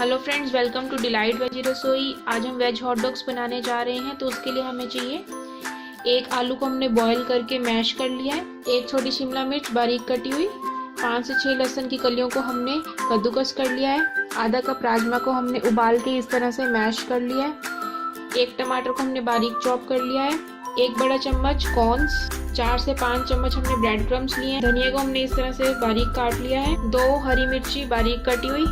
Hello friends, welcome to Delight Veg Rasoi. आज हम veg hot dogs बनाने जा रहे हैं। तो उसके लिए हमें चाहिए एक आलू को हमने बॉईल करके मैश कर लिया है, एक छोटी शिमला मिर्च बारीक कटी हुई, 5 से 6 लहसुन की कलियों को हमने कद्दूकस कर लिया है, आधा कप राजमा को हमने उबाल के इस तरह से मैश कर लिया है, एक टमाटर को हमने बारीक चॉप कर लिया है, एक बड़ा चम्मच कॉर्न्स, 4 से 5 चम्मच हमने ब्रेड क्रम्स लिए हैं, धनिया को हमने इस तरह से बारीक काट लिया है, 2 हरी मिर्ची बारीक कटी हुई,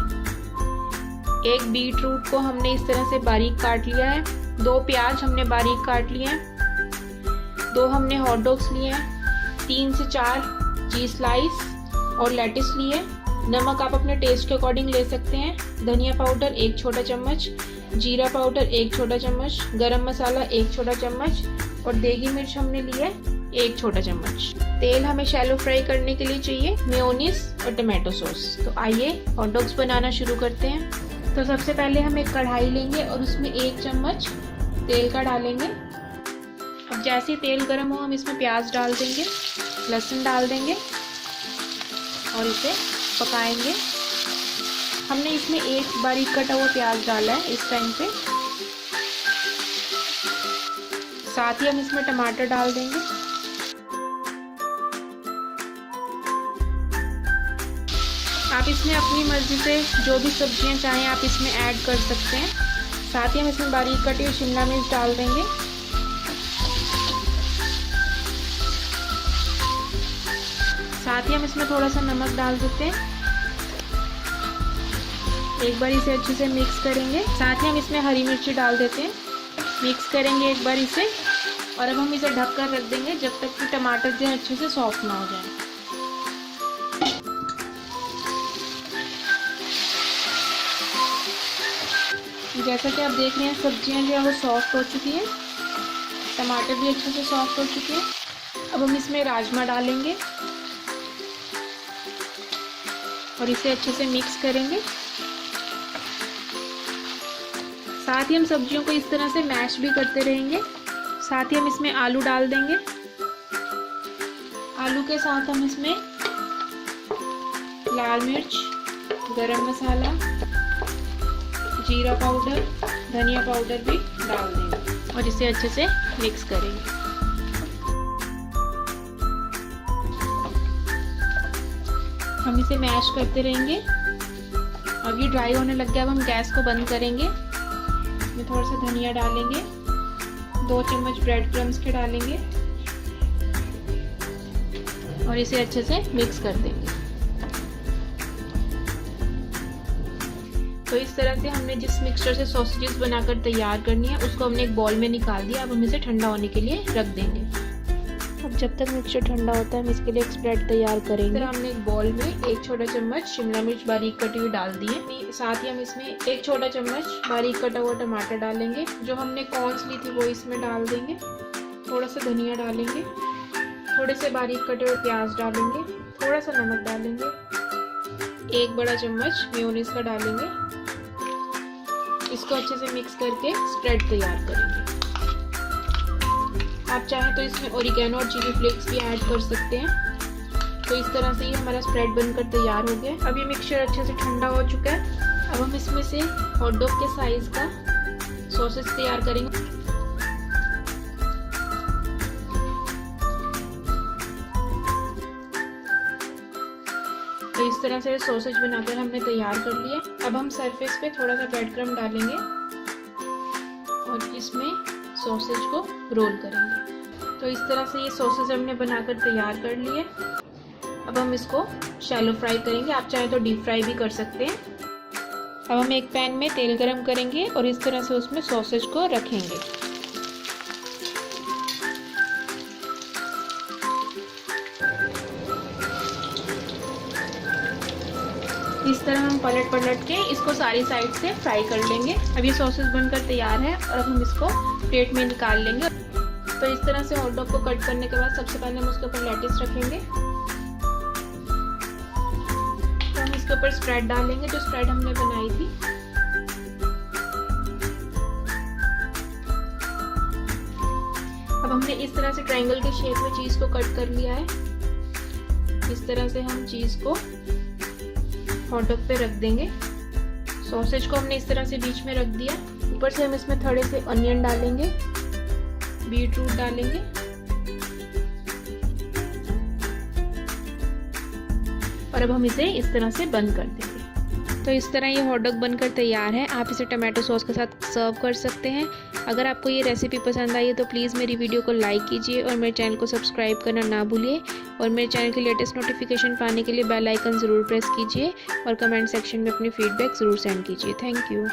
एक बीट रूट को हमने इस तरह से बारीक काट लिया है, 2 प्याज हमने बारीक काट लिए हैं, 2 हमने हॉट डॉग्स लिए हैं, 3 से 4 चीज स्लाइस और लेटिस लिए। नमक आप अपने टेस्ट के अकॉर्डिंग ले सकते हैं। धनिया पाउडर 1 छोटा चम्मच, जीरा पाउडर 1 छोटा चम्मच, गरम मसाला 1 छोटा चम्मच और देगी मिर्च हमने ली है 1 छोटा चम्मच। तेल हमें शैलो फ्राई करने के लिए चाहिए, मेयोनीज और टमाटो सॉस। तो आइए हॉट डॉग्स बनाना शुरू करते हैं। तो सबसे पहले हम एक कढ़ाई लेंगे और उसमें 1 चम्मच तेल का डालेंगे। अब जैसे ही तेल गर्म हो हम इसमें प्याज डाल देंगे, लहसुन डाल देंगे और इसे पकाएंगे। हमने इसमें एक बारीक कटा हुआ प्याज डाला है इस टाइम पे। साथ ही हम इसमें टमाटर डाल देंगे। आप इसमें अपनी मर्जी से जो भी सब्जियां चाहें आप इसमें ऐड कर सकते हैं। साथ ही हम इसमें बारीक कटी हुई शिमला मिर्च डाल देंगे। साथ ही हम इसमें थोड़ा सा नमक डाल देते हैं। एक बार इसे अच्छे से मिक्स करेंगे। साथ ही हम इसमें हरी मिर्ची डाल देते हैं, मिक्स करेंगे एक बार इसे और अब हम इसे ढक कर रख देंगे जब तक कि टमाटर जो है अच्छे से सॉफ्ट ना हो जाए। जैसा कि आप देख रहे हैं सब्जियां जो है वो सॉफ्ट हो चुकी है, टमाटर भी अच्छे से सॉफ्ट हो चुके हैं। अब हम इसमें राजमा डालेंगे और इसे अच्छे से मिक्स करेंगे। साथ ही हम सब्जियों को इस तरह से मैश भी करते रहेंगे। साथ ही हम इसमें आलू डाल देंगे। आलू के साथ हम इसमें लाल मिर्च, गरम मसाला, जीरा पाउडर, धनिया पाउडर भी डाल देंगे और इसे अच्छे से मिक्स करेंगे। हम इसे मैश करते रहेंगे। अब ये ड्राई होने लग गया। अब हम गैस को बंद करेंगे। इसमें थोड़ा सा धनिया डालेंगे, 2 चम्मच ब्रेड क्रम्स के डालेंगे और इसे अच्छे से मिक्स कर देंगे। तो इस तरह से हमने जिस मिक्सचर से सॉसेजेस बनाकर तैयार करनी है उसको हमने एक बॉल में निकाल दिया। अब हम इसे ठंडा होने के लिए रख देंगे। अब जब तक मिक्सचर ठंडा होता है हम इसके लिए एक स्प्रेड तैयार करेंगे। हमने एक बॉल में 1 छोटा चम्मच शिमला मिर्च बारीक कटी हुई डाल दी है। साथ ही हम इसमें 1 छोटा चम्मच बारीक कटा हुआ टमाटर डालेंगे। जो हमने कॉर्न्स ली थी वो इसमें डाल देंगे। थोड़ा सा धनिया डालेंगे, थोड़े से बारीक कटे हुए प्याज डालेंगे, थोड़ा सा नमक डालेंगे, 1 बड़ा चम्मच मेयोनीज का डालेंगे। इसको अच्छे से मिक्स करके स्प्रेड तैयार करेंगे। आप चाहें तो इसमें ओरिगेनो और चिली फ्लेक्स भी ऐड कर सकते हैं। तो इस तरह से ही हमारा स्प्रेड बनकर तैयार हो गया। अब ये मिक्सचर अच्छे से ठंडा हो चुका है। अब हम इसमें से हॉट डॉग के साइज का सॉसेज तैयार करेंगे। तो इस तरह से सॉसेज बनाकर हमने तैयार कर लिए। अब हम सरफेस पे थोड़ा सा ब्रेड क्रम्ब डालेंगे और इसमें सॉसेज को रोल करेंगे। तो इस तरह से ये सॉसेज हमने बनाकर तैयार कर लिए। अब हम इसको शैलो फ्राई करेंगे। आप चाहें तो डीप फ्राई भी कर सकते हैं। अब हम एक पैन में तेल गरम करेंगे और इस तरह से उसमें सॉसेज को रखेंगे। इस तरह हम पलट पलट के इसको सारी साइड से फ्राई कर लेंगे। अब ये सॉसेज बनकर तैयार है और अब हम इसको प्लेट में निकाल लेंगे। तो इस तरह से हॉट डॉग को कट करने के बाद सबसे पहले हम उसके ऊपर लेटिस रखेंगे। तो हम इसके ऊपर स्प्रेड डालेंगे, जो स्प्रेड हमने बनाई थी। अब हमने इस तरह से ट्रायंगल के शेप में चीज को कट कर लिया है। इस तरह से हम चीज को हॉट डॉग पे रख देंगे। सॉसेज को हमने इस तरह से बीच में रख दिया। ऊपर से हम इसमें थोड़े से अनियन डालेंगे, बीट रूट डालेंगे और अब हम इसे इस तरह से बंद कर देंगे। तो इस तरह ये हॉट डॉग बनकर तैयार है। आप इसे टमाटो सॉस के साथ सर्व कर सकते हैं। अगर आपको ये रेसिपी पसंद आई है तो प्लीज़ मेरी वीडियो को लाइक कीजिए और मेरे चैनल को सब्सक्राइब करना ना भूलिए। और मेरे चैनल की लेटेस्ट नोटिफिकेशन पाने के लिए बेल आइकन ज़रूर प्रेस कीजिए और कमेंट सेक्शन में अपनी फीडबैक ज़रूर सेंड कीजिए। Thank you.